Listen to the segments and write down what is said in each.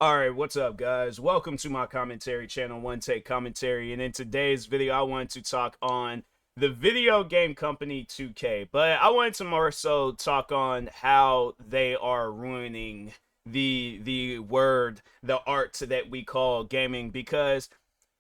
Alright, what's up, guys? Welcome to my commentary channel, One Take Commentary. And in today's video, I wanted to talk on the video game company 2K. But I wanted to more so talk on how they are ruining the art that we call gaming. Because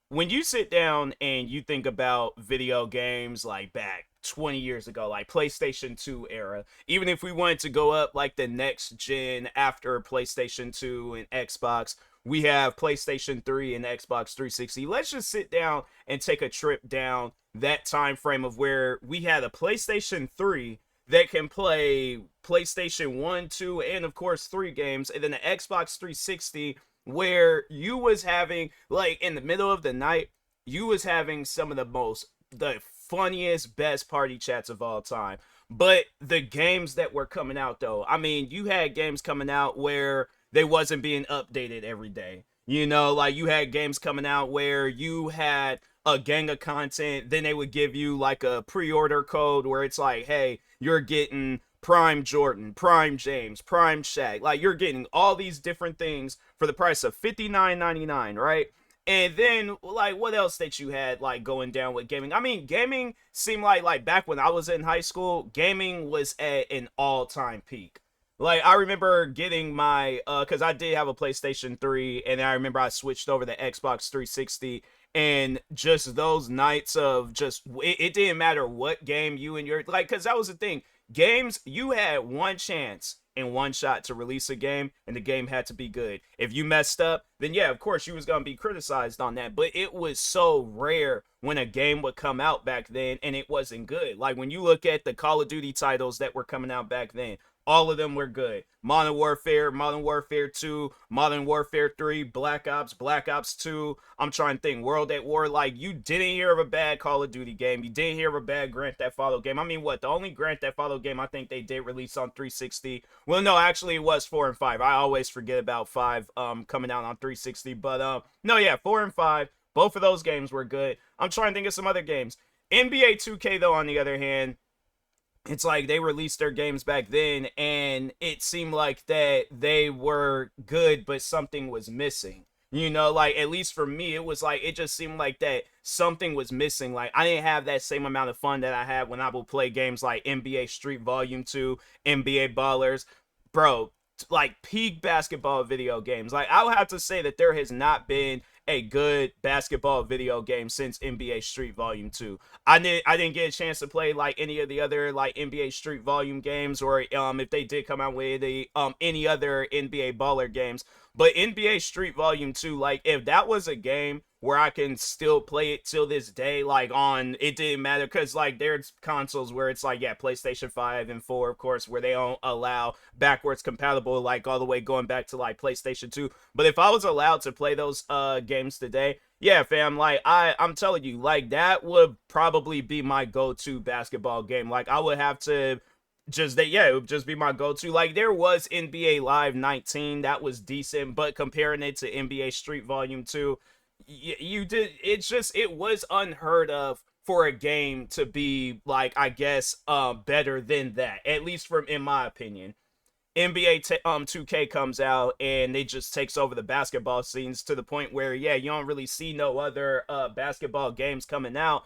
when you sit down and you think about video games like back 20 years ago, like PlayStation 2 era, even if we wanted to go up like the next gen after PlayStation 2 and Xbox, we have PlayStation 3 and Xbox 360. Let's just sit down and take a trip down that time frame of where we had a PlayStation 3 that can play PlayStation 1, 2, and of course 3 games, and then the Xbox 360 where you was having like in the middle of the night, you was having some of the funniest, best party chats of all time. But the games that were coming out though, I mean, you had games coming out where they wasn't being updated every day. You know, like you had games coming out where you had a gang of content, then they would give you like a pre-order code where it's like, hey, you're getting Prime Jordan, Prime James, Prime Shaq. Like you're getting all these different things for the price of $59.99, right? And then like what else that you had like going down with gaming? I mean, gaming seemed like back when I was in high school, gaming was at an all-time peak. Like I remember getting my cuz I did have a PlayStation 3 and I remember I switched over to Xbox 360, and just those nights of just it didn't matter what game you and your like, cuz that was the thing. Games, you had one chance and one shot to release a game, and the game had to be good. If you messed up, then yeah, of course you was gonna be criticized on that. But it was so rare when a game would come out back then and it wasn't good. Like when you look at the Call of Duty titles that were coming out back then, all of them were good. Modern Warfare, Modern Warfare 2, Modern Warfare 3, Black Ops, Black Ops 2. I'm trying to think, World at War. Like, you didn't hear of a bad Call of Duty game. You didn't hear of a bad Grand Theft Auto game. I mean, what? The only Grand Theft Auto game I think they did release on 360. Well, no, actually, it was 4 and 5. I always forget about 5 coming out on 360. But, no, yeah, 4 and 5. Both of those games were good. I'm trying to think of some other games. NBA 2K, though, on the other hand, it's like they released their games back then and it seemed like that they were good but something was missing. You know, like at least for me it was like it just seemed like that something was missing. Like I didn't have that same amount of fun that I had when I would play games like NBA Street Volume 2, NBA Ballers. Bro, like peak basketball video games. Like I would have to say that there has not been a good basketball video game since NBA Street Volume 2. I didn't get a chance to play like any of the other like NBA Street Volume games, or if they did come out with the any other NBA Baller games. But NBA Street Volume 2, like if that was a game where I can still play it till this day, like on it didn't matter because like there's consoles where it's like, yeah, PlayStation 5 and 4, of course, where they don't allow backwards compatible, like all the way going back to like PlayStation 2. But if I was allowed to play those games today, yeah, fam, like I'm telling you, like that would probably be my go-to basketball game. Like I would have to it would just be my go-to. Like there was NBA Live 19 that was decent, but comparing it to NBA Street Volume 2, you did it was unheard of for a game to be like, I guess, better than that, at least from in my opinion. NBA 2K comes out and they just takes over the basketball scenes to the point where, yeah, you don't really see no other basketball games coming out.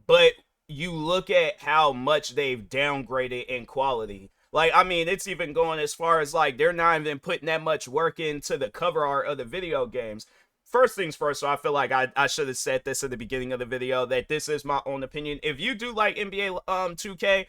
But you look at how much they've downgraded in quality. Like, I mean, it's even going as far as like they're not even putting that much work into the cover art of the video games. First things first, so I feel like I should have said this at the beginning of the video that this is my own opinion. If you do like NBA 2K,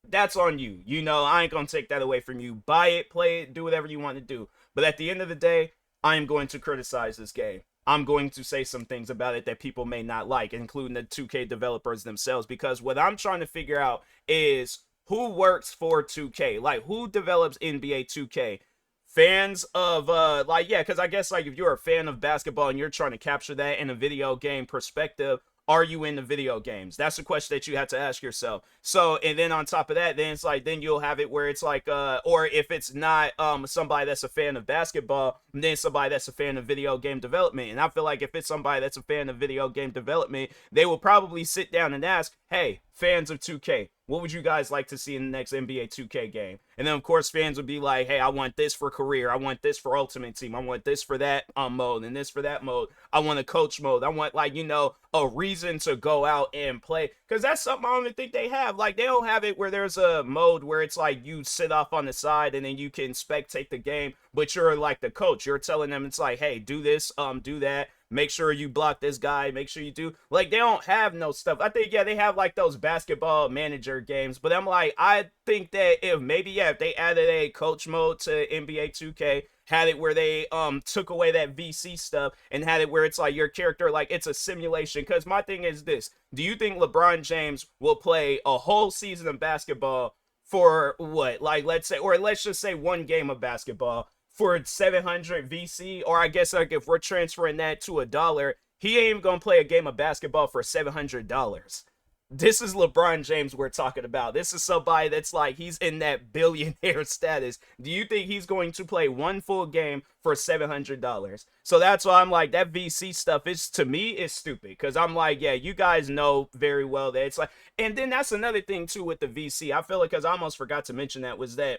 that's on you. You know, I ain't gonna take that away from you. Buy it, play it, do whatever you want to do. But at the end of the day, I am going to criticize this game. I'm going to say some things about it that people may not like, including the 2K developers themselves, because what I'm trying to figure out is who works for 2K. Like, who develops NBA 2K? Fans of like, yeah, because I guess like if you're a fan of basketball and you're trying to capture that in a video game perspective, are you into video games? That's the question that you have to ask yourself. So, and then on top of that, then it's like, then you'll have it where it's like, or if it's not somebody that's a fan of basketball, then somebody that's a fan of video game development. And I feel like if it's somebody that's a fan of video game development, they will probably sit down and ask, hey, fans of 2K, what would you guys like to see in the next NBA 2K game? And then of course fans would be like, hey, I want this for career, I want this for ultimate team, I want this for that mode, and this for that mode, I want a coach mode, I want, like, you know, a reason to go out and play. Because that's something I don't even think they have. Like, they don't have it where there's a mode where it's like you sit off on the side and then you can spectate the game, but you're like the coach, you're telling them, it's like, hey, do this, do that, make sure you block this guy, make sure you do, like, they don't have no stuff. I think, yeah, they have like those basketball manager games, but I'm like, I think that if maybe, yeah, if they added a coach mode to NBA 2K, had it where they took away that VC stuff and had it where it's like your character, like, it's a simulation. Because my thing is this: do you think LeBron James will play a whole season of basketball for what, like, let's say, or let's just say one game of basketball for 700 VC? Or I guess, like, if we're transferring that to $1, he ain't even gonna play a game of basketball for $700. This is LeBron James we're talking about. This is somebody that's like, he's in that billionaire status. Do you think he's going to play one full game for $700? So that's why I'm like, that VC stuff is, to me, is stupid. Because I'm like, yeah, you guys know very well that it's like, and then that's another thing too with the VC. I feel like, because I almost forgot to mention that, was that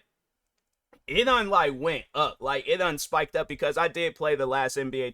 it done like went up, like it done spiked up, because I did play the last NBA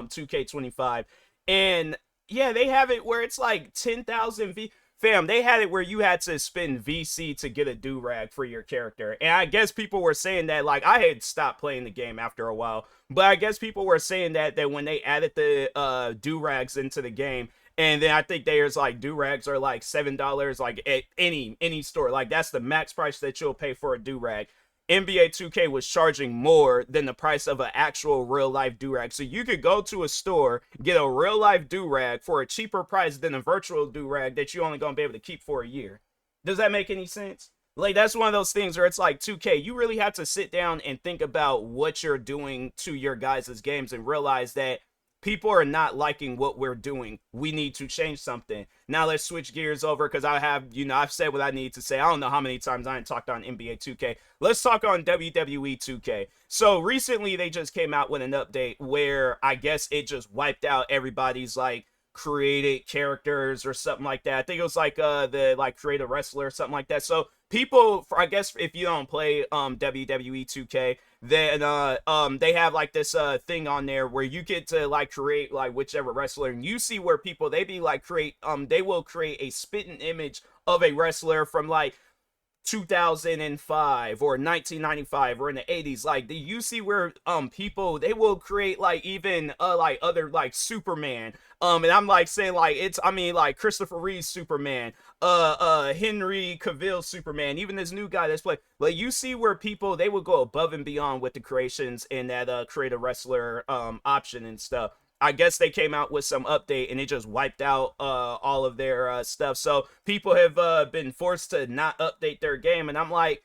2K25, and yeah, they have it where it's like 10,000 fam, they had it where you had to spend VC to get a do-rag for your character. And I guess people were saying that, like, I had stopped playing the game after a while, but I guess people were saying that when they added the do-rags into the game, and then I think there's like do-rags are like $7, like at any store, like that's the max price that you'll pay for a do-rag. NBA 2K was charging more than the price of an actual real life do-rag. So you could go to a store, get a real life do-rag for a cheaper price than a virtual do-rag that you only gonna be able to keep for a year. Does that make any sense? Like, that's one of those things where it's like, 2K, you really have to sit down and think about what you're doing to your guys' games and realize that people are not liking what we're doing. We need to change something. Now let's switch gears over, because I have, you know, I've said what I need to say. I don't know how many times I ain't talked on NBA 2K. Let's talk on WWE 2K. So recently they just came out with an update where I guess it just wiped out everybody's like created characters or something like that. I think it was like the like create a wrestler or something like that. So people, I guess if you don't play WWE 2K, then they have like this thing on there where you get to like create like whichever wrestler, and you see where people, they be like they will create a spitting image of a wrestler from like 2005 or 1995 or in the 80s. Like, do you see where people, they will create like even like other like Superman, and I'm like saying like, it's, I mean, like Christopher Reeve's Superman, Henry Cavill Superman, even this new guy that's playing, like, you see where people, they will go above and beyond with the creations in that create a wrestler option and stuff. I guess they came out with some update and it just wiped out all of their stuff. So people have been forced to not update their game, and I'm like,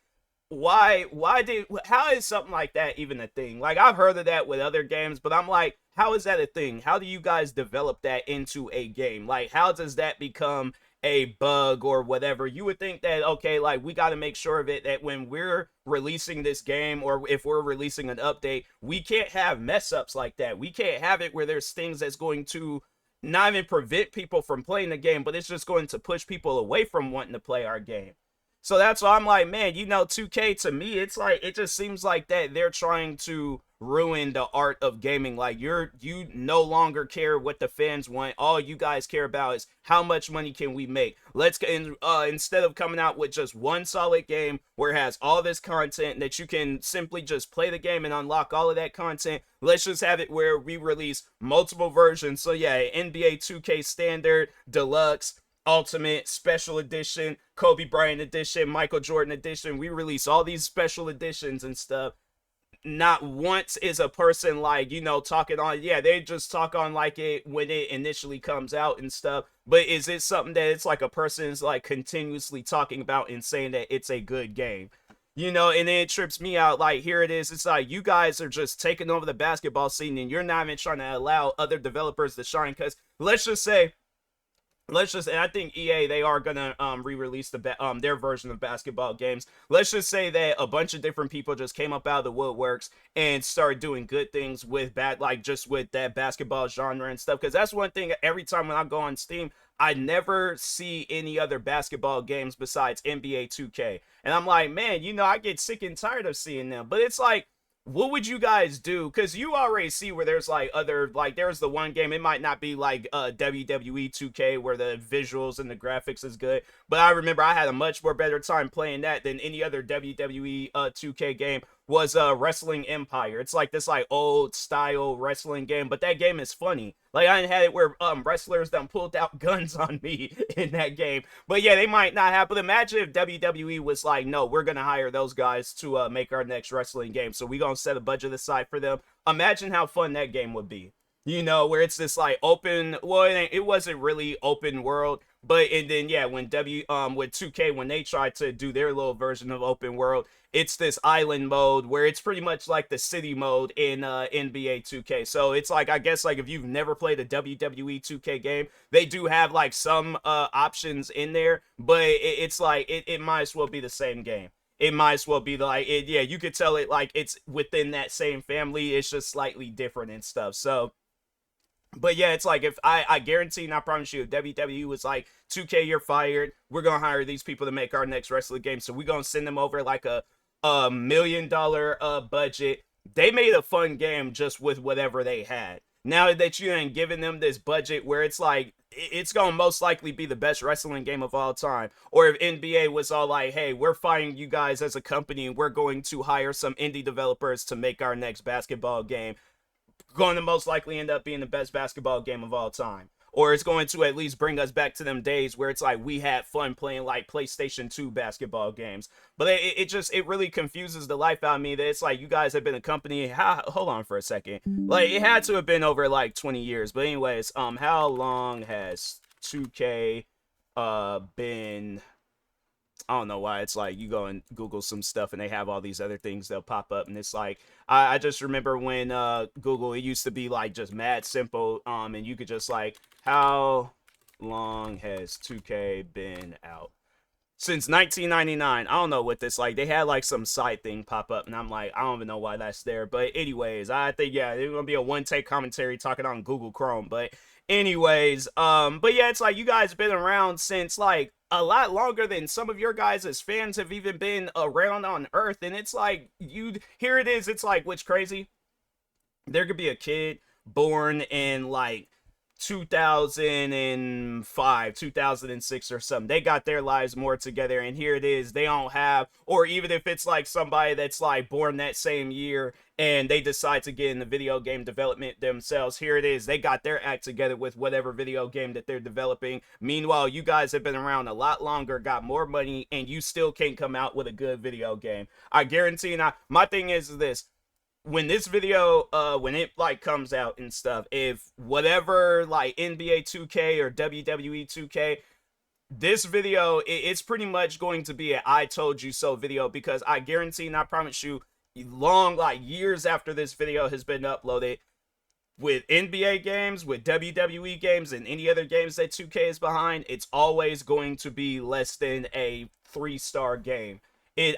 how is something like that even a thing? Like, I've heard of that with other games, but I'm like, how is that a thing? How do you guys develop that into a game? Like, how does that become a bug or whatever? You would think that, okay, like, we got to make sure of it, that when we're releasing this game or if we're releasing an update, we can't have mess ups like that. We can't have it where there's things that's going to not even prevent people from playing the game, but it's just going to push people away from wanting to play our game. So that's why I'm like, man, you know, 2K, to me, it's like, it just seems like that they're trying to ruin the art of gaming. Like, you no longer care what the fans want. All you guys care about is how much money can we make. Instead of coming out with just one solid game where it has all this content that you can simply just play the game and unlock all of that content, let's just have it where we release multiple versions. So yeah, NBA 2K Standard, Deluxe, Ultimate, Special Edition, Kobe Bryant Edition, Michael Jordan Edition. We release all these special editions and stuff. Not once is a person like, you know, talking on, yeah, they just talk on like it when it initially comes out and stuff. But is it something that it's like a person's like continuously talking about and saying that it's a good game? You know, and then it trips me out. Like, here it is. It's like, you guys are just taking over the basketball scene and you're not even trying to allow other developers to shine. Because let's just say, let's just, and I think EA, they are gonna re-release their version of basketball games. Let's just say that a bunch of different people just came up out of the woodworks and started doing good things with like just with that basketball genre and stuff. Because that's one thing. Every time when I go on Steam, I never see any other basketball games besides NBA 2K, and I'm like, man, I get sick and tired of seeing them. But it's like, what would you guys do? Because you already see where there's like other, like there's the one game, it might not be like WWE 2K where the visuals and the graphics is good, but I remember I had a much more better time playing that than any other WWE 2K game. Was Wrestling Empire. It's like this like old style wrestling game, but that game is funny. Like I had it where wrestlers done pulled out guns on me in that game. But yeah, they might not have. But imagine if WWE was like, no, we're gonna hire those guys to make our next wrestling game. So we gonna set a budget aside for them. Imagine how fun that game would be. Where it's this like open, well, it wasn't really open world, but and then yeah, when with 2K, when they tried to do their little version of open world, it's this island mode where it's pretty much like the city mode in NBA 2K. So it's like, I guess like if you've never played a WWE 2K game, they do have like some options in there, but it's like it might as well be the same game. It might as well be like it, yeah, you could tell it like it's within that same family. It's just slightly different and stuff. So but yeah, it's like if I guarantee and I promise you, if WWE was like 2K, you're fired. We're gonna hire these people to make our next wrestling game. So we're gonna send them over like a $1 million budget. They made a fun game just with whatever they had. Now that you ain't giving them this budget where it's like it's gonna most likely be the best wrestling game of all time. Or if NBA was all like, hey, we're firing you guys as a company and we're going to hire some indie developers to make our next basketball game, going to most likely end up being the best basketball game of all time. Or it's going to at least bring us back to them days where it's like we had fun playing like PlayStation 2 basketball games. But it really confuses the life out of me that it's like you guys have been a company. Hold on for a second. Like it had to have been over like 20 years. But anyways, how long has 2K been? I don't know why it's like you go and Google some stuff and they have all these other things they'll pop up, and it's like I just remember when Google, it used to be like just mad simple, and you could just like, how long has 2K been out? Since 1999. I don't know what this, like they had like some side thing pop up and I'm like, I don't even know why that's there. But anyways, I think yeah, it's gonna be a one take commentary talking on Google Chrome. But anyways, but yeah, it's like you guys been around since like a lot longer than some of your guys as fans have even been around on Earth. And it's like, here it is, it's like, what's crazy, there could be a kid born in like 2005, 2006 or something. They got their lives more together, and here it is, they don't have, or even if it's like somebody that's like born that same year and they decide to get into video game development themselves, here it is, they got their act together with whatever video game that they're developing. Meanwhile, you guys have been around a lot longer, got more money, and you still can't come out with a good video game. I guarantee. Now my thing is this, when this video when it like comes out and stuff, if whatever like NBA 2K or WWE 2K, this video, it's pretty much going to be an I told you so video, because I guarantee and I promise you, long like years after this video has been uploaded, with NBA games, with WWE games, and any other games that 2K is behind, it's always going to be less than a 3-star game.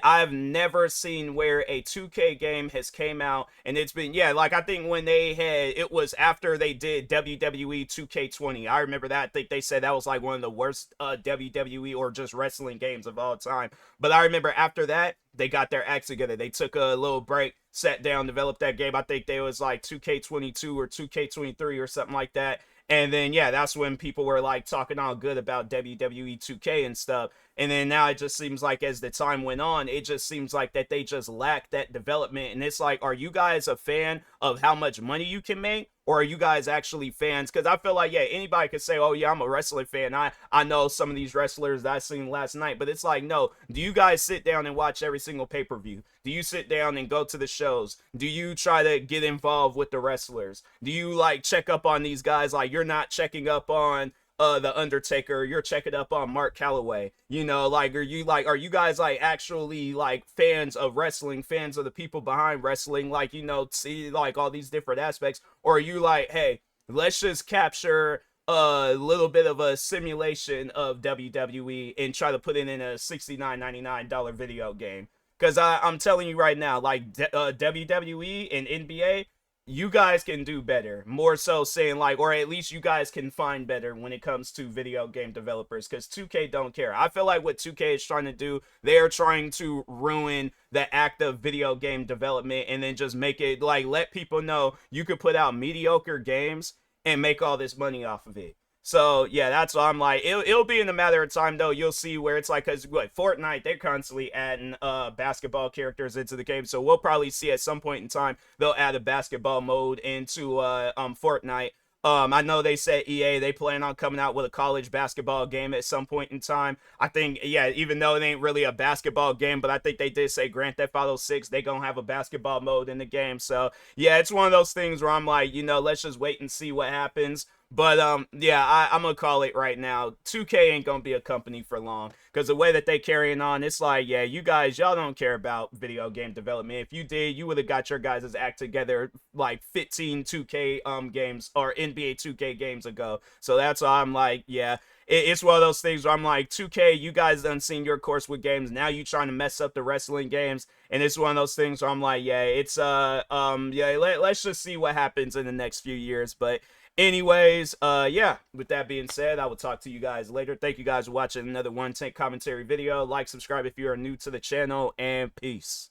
I've never seen where a 2K game has came out and it's been, yeah, like I think when they had, it was after they did WWE 2K20. I remember that. I think they said that was like one of the worst WWE or just wrestling games of all time. But I remember after that, they got their acts together. They took a little break, sat down, developed that game. I think they was like 2K22 or 2K23 or something like that. And then, yeah, that's when people were like talking all good about WWE 2K and stuff. And then now it just seems like as the time went on, it just seems like that they just lack that development. And it's like, are you guys a fan of how much money you can make? Or are you guys actually fans? Because I feel like, yeah, anybody could say, oh, yeah, I'm a wrestling fan. I know some of these wrestlers that I seen last night. But it's like, no. Do you guys sit down and watch every single pay-per-view? Do you sit down and go to the shows? Do you try to get involved with the wrestlers? Do you, like, check up on these guys? Like, you're not checking up on The Undertaker, you're checking up on Mark Calloway, you know, like, are you guys like actually like fans of wrestling, fans of the people behind wrestling, like, you know, see like all these different aspects? Or are you like, hey, let's just capture a little bit of a simulation of WWE and try to put it in a $69.99 video game. Because I'm telling you right now, like WWE and NBA, you guys can do better. More so saying like, or at least you guys can find better when it comes to video game developers. Because 2K don't care. I feel like what 2K is trying to do, they're trying to ruin the act of video game development and then just make it like let people know you could put out mediocre games and make all this money off of it. So yeah, that's why I'm like, it'll be in a matter of time though. You'll see where it's like, cause what Fortnite, they're constantly adding basketball characters into the game. So we'll probably see at some point in time they'll add a basketball mode into Fortnite. I know they said EA they plan on coming out with a college basketball game at some point in time. I think yeah, even though it ain't really a basketball game, but I think they did say Grand Theft Auto 6 they gonna have a basketball mode in the game. So yeah, it's one of those things where I'm like, let's just wait and see what happens. But yeah, I'm gonna call it right now. 2K ain't gonna be a company for long because the way that they carrying on, it's like, yeah, you guys, y'all don't care about video game development. If you did, you would have got your guys' act together like 15 2K games or NBA 2K games ago. So that's why I'm like, yeah, it's one of those things where I'm like, 2K, you guys done seen your course with games. Now you trying to mess up the wrestling games, and it's one of those things where I'm like, yeah, it's yeah, let's just see what happens in the next few years, but. Anyways, yeah, with that being said, I will talk to you guys later. Thank you guys for watching another One Tank commentary video. Like, subscribe if you are new to the channel, and peace.